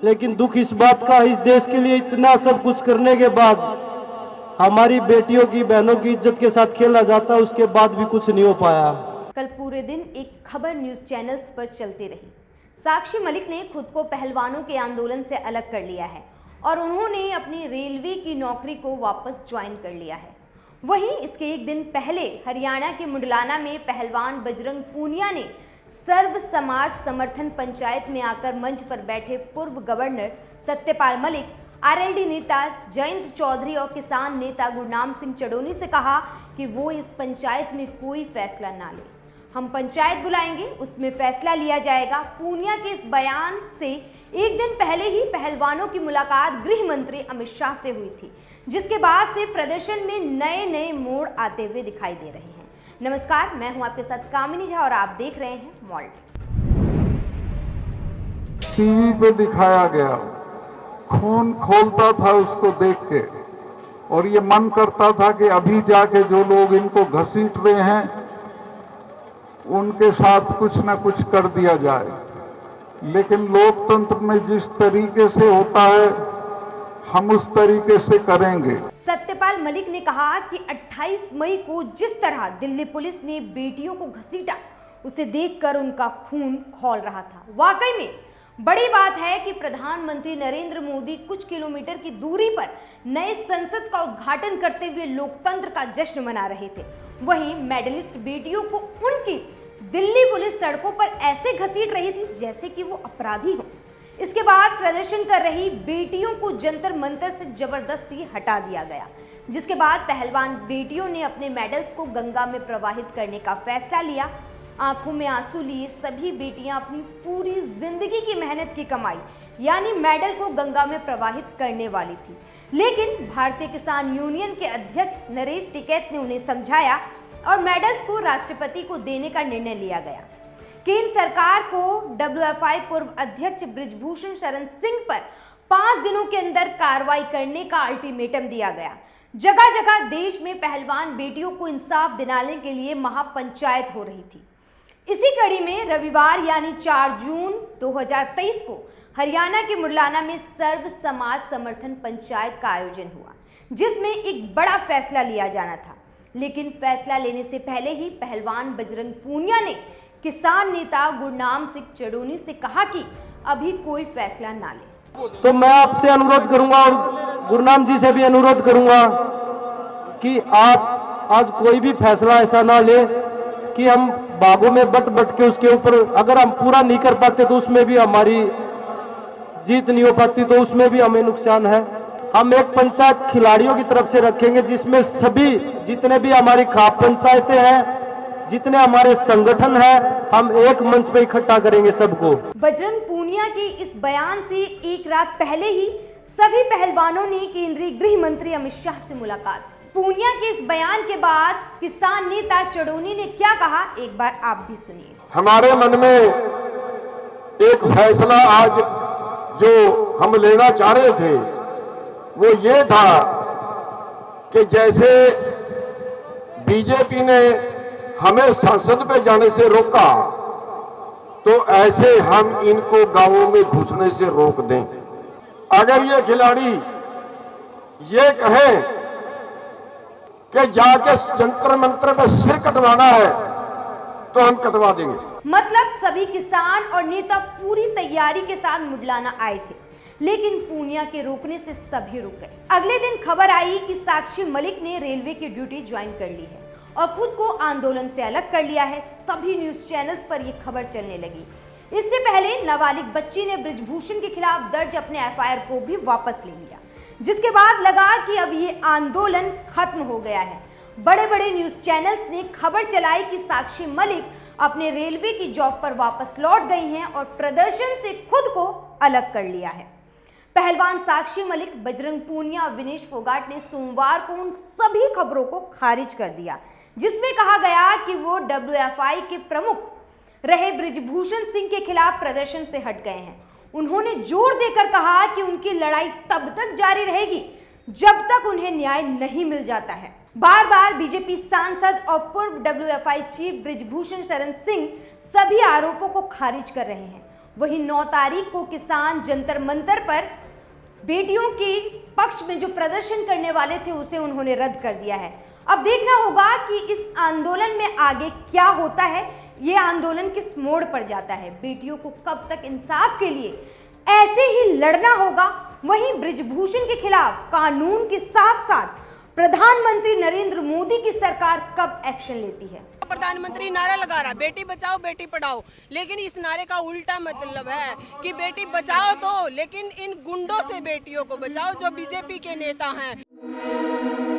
लेकिन दुख इस बात का, इस देश के लिए इतना सब कुछ करने के बाद हमारी बेटियों की, बहनों की इज्जत के साथ खेला जाता, उसके बाद भी कुछ नहीं हो पाया। कल पूरे दिन एक खबर न्यूज चैनल्स पर चलती रही। साक्षी मलिक ने खुद को पहलवानों के आंदोलन से अलग कर लिया है और उन्होंने अपनी रेलवे की नौकरी को वापस ज्वाइन कर लिया है। वहीं इसके एक दिन पहले हरियाणा के मुंडलाना में पहलवान बजरंग पूनिया ने सर्व समाज समर्थन पंचायत में आकर मंच पर बैठे पूर्व गवर्नर सत्यपाल मलिक, आरएलडी नेता जयंत चौधरी और किसान नेता गुरनाम सिंह चड़ोनी से कहा कि वो इस पंचायत में कोई फैसला ना ले। हम पंचायत बुलाएंगे, उसमें फैसला लिया जाएगा। पूनिया के इस बयान से एक दिन पहले ही पहलवानों की मुलाकात गृह मंत्री अमित शाह से हुई थी, जिसके बाद से प्रदर्शन में नए नए मोड़ आते हुए दिखाई दे रहे हैं। नमस्कार, मैं हूं आपके साथ कामिनी झा और आप देख रहे हैं मॉल्टिक्स। टीवी पे दिखाया गया, खून खोलता था उसको देख के, और ये मन करता था कि अभी जाके जो लोग इनको घसीट रहे हैं उनके साथ कुछ ना कुछ कर दिया जाए। लेकिन लोकतंत्र में जिस तरीके से होता है हम उस तरीके से करेंगे। सत्यपाल मलिक ने कहा कि 28 मई को जिस तरह दिल्ली पुलिस ने बेटियों को घसीटा, उसे देखकर उनका खून खौल रहा था। वाकई में बड़ी बात है कि प्रधानमंत्री नरेंद्र मोदी कुछ किलोमीटर की दूरी पर नए संसद का उद्घाटन करते हुए लोकतंत्र का जश्न मना रहे थे। वहीं मेडलिस्ट बेटियों को उनकी दिल्ली पुलिस सड़कों पर ऐसे घसीट रही थी जैसे कि वो अपराधी हो। इसके बाद प्रदर्शन कर रही बेटियों को जंतर मंतर से जबरदस्ती हटा दिया गया, जिसके बाद पहलवान बेटियों ने अपने मेडल्स को गंगा में प्रवाहित करने का फैसला लिया। आंखों में आंसू लिए सभी बेटियां अपनी पूरी जिंदगी की मेहनत की कमाई यानी मेडल को गंगा में प्रवाहित करने वाली थी, लेकिन भारतीय किसान यूनियन के अध्यक्ष नरेश टिकैत ने उन्हें समझाया और मेडल्स को राष्ट्रपति को देने का निर्णय लिया गया। केंद्र सरकार को WFI पूर्व अध्यक्ष बृजभूषण शरण सिंह पर 5 दिनों के अंदर कार्रवाई करने का अल्टीमेटम दिया गया। जगह जगह देश में पहलवान बेटियों को इंसाफ दिलाने के लिए महापंचायत हो रही थी। इसी कड़ी में रविवार यानी 4 जून 2023 को हरियाणा के मुंडलाना में सर्व समाज समर्थन पंचायत का आयोजन हुआ, जिसमें एक बड़ा फैसला लिया जाना था। लेकिन फैसला लेने से पहले ही पहलवान बजरंग पूनिया ने किसान नेता गुरनाम सिंह चड़ोनी से कहा कि अभी कोई फैसला ना ले। तो मैं आपसे अनुरोध करूंगा और गुरनाम जी से भी अनुरोध करूंगा कि आप आज कोई भी फैसला ऐसा ना ले कि हम बागों में बट के उसके ऊपर, अगर हम पूरा नहीं कर पाते तो उसमें भी हमारी जीत नहीं हो पाती, तो उसमें भी हमें नुकसान है। हम एक पंचायत खिलाड़ियों की तरफ से रखेंगे जिसमें सभी जितने भी हमारी खाप पंचायतें हैं, जितने हमारे संगठन हैं, हम एक मंच पे इकट्ठा करेंगे सबको। बजरंग पूनिया के इस बयान से एक रात पहले ही सभी पहलवानों ने केंद्रीय गृह मंत्री अमित शाह से मुलाकात। पूनिया के इस बयान के बाद किसान नेता चड़ोनी ने क्या कहा, एक बार आप भी सुनिए। हमारे मन में एक फैसला आज जो हम लेना चाह रहे थे वो ये था कि जैसे बीजेपी ने हमें संसद पे जाने से रोका, तो ऐसे हम इनको गांवों में घुसने से रोक दें। अगर ये खिलाड़ी ये कहें कि जाके जंतर मंतर में सिर कटवाना है तो हम कटवा देंगे। मतलब सभी किसान और नेता पूरी तैयारी के साथ मुंडलाना आए थे, लेकिन पूनिया के रोकने से सभी रुक गए। अगले दिन खबर आई कि साक्षी मलिक ने रेलवे की ड्यूटी ज्वाइन कर ली है और खुद को आंदोलन से अलग कर लिया है। सभी न्यूज चैनल्स पर यह खबर चलने लगी। इससे पहले नाबालिग बच्ची ने बृजभूषण के खिलाफ दर्ज अपने FIR को भी वापस ले लिया, जिसके बाद लगा कि अब ये आंदोलन खत्म हो गया है। बड़े बड़े न्यूज चैनल्स ने खबर चलाई कि साक्षी मलिक अपने रेलवे की जॉब पर वापस लौट गई हैं और प्रदर्शन से खुद को अलग कर लिया है। पहलवान साक्षी मलिक, बजरंग पूनिया और विनेश फोगाट ने सोमवार को उन सभी खबरों को खारिज कर दिया जिसमें कहा गया कि वो WFI के प्रमुख रहे बृजभूषण सिंह के खिलाफ प्रदर्शन से हट गए हैं। उन्होंने जोर देकर कहा कि उनकी लड़ाई तब तक जारी रहेगी जब तक उन्हें न्याय नहीं मिल जाता है। बार बार बीजेपी सांसद और पूर्व WFI चीफ बृजभूषण शरण सिंह सभी आरोपों को खारिज कर रहे हैं। वहीं 9 तारीख को किसान जंतर मंतर पर बेटियों के पक्ष में जो प्रदर्शन करने वाले थे उसे उन्होंने रद्द कर दिया है। अब देखना होगा कि इस आंदोलन में आगे क्या होता है, ये आंदोलन किस मोड़ पर जाता है। बेटियों को कब तक इंसाफ के लिए ऐसे ही लड़ना होगा। वहीं बृजभूषण के खिलाफ कानून के साथ साथ प्रधानमंत्री नरेंद्र मोदी की सरकार कब एक्शन लेती है। प्रधानमंत्री नारा लगा रहा बेटी बचाओ बेटी पढ़ाओ, लेकिन इस नारे का उल्टा मतलब है कि बेटी बचाओ तो, लेकिन इन गुंडों से बेटियों को बचाओ जो बीजेपी के नेता हैं।